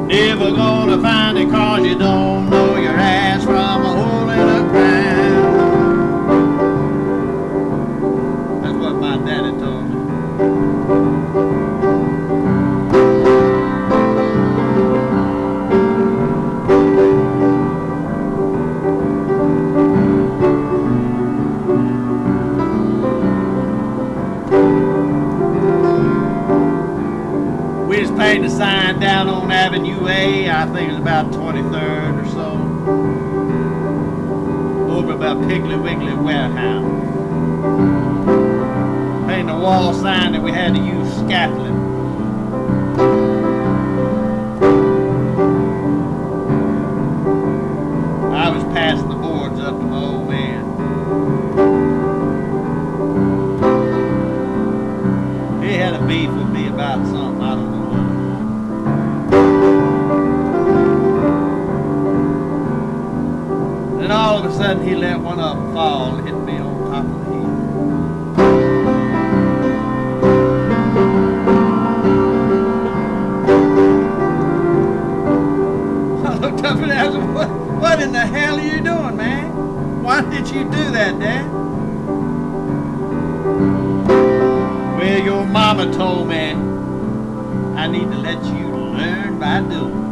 Never gonna find it 'cause you don't know your ass from a hole in the ground. That's what my daddy told me. We just painted a sign down on Avenue A, I think it's about 23rd or so, over about Piggly Wiggly Warehouse. Painted a wall sign that we had to use scaffolding. I was passing the boards up to my old man. He had a beef with me about something, I don't know what. Then all of a sudden he let one of them fall and hit me on top of the head. I looked up and asked him, what in the hell are you doing, man? Why did you do that, Dad? Well, your mama told me I need to let you learn by doing.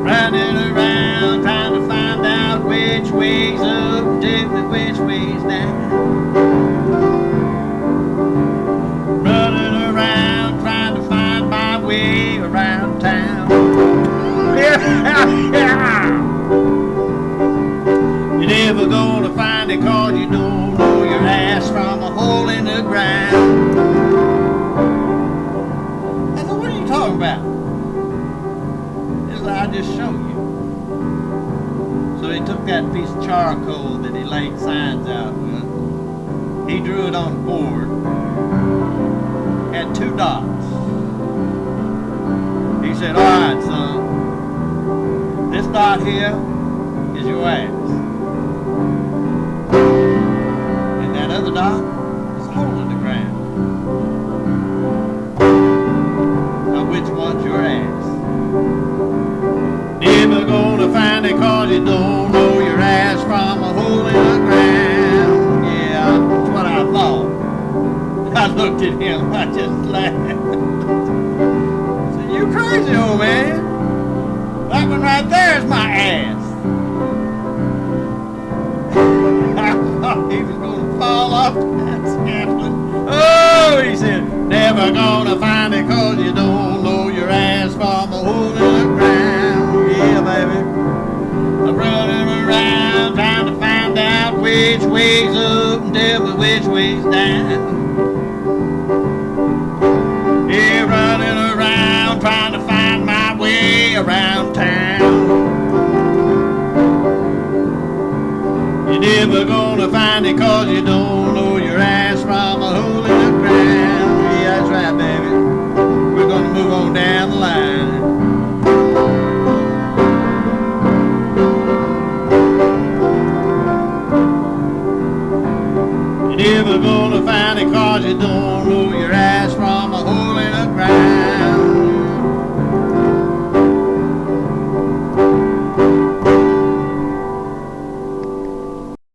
Running around trying to find out which way's up and which way's down. Running around trying to find my way around town. You're never gonna find it 'cause you don't know your ass from a hole in the ground. I said, what are you talking about? He said, I'll just show you. So he took that piece of charcoal that he laid signs out with. He drew it on the board. Had 2 dots. He said, all right, son. This dot here is your ass. And that other dot is a hole in the ground. Now which one's your ass? Never gonna find it 'cause you don't know your ass from a hole in the ground. Yeah, that's what I thought. I looked at him, I just laughed. I said, you crazy, old man. That one right there is my ass. I thought he was going to fall off that scaffolding. Oh, he said, never gonna find it 'cause you don't know your ass from a hole in the ground. Yeah, baby. I'm running around trying to find out which way's up and tell me which way's down. Yeah, running around trying to find my way around town. You're never gonna find it 'cause you don't know your ass from a hole in the ground. Yeah, that's right, baby. We're gonna move on down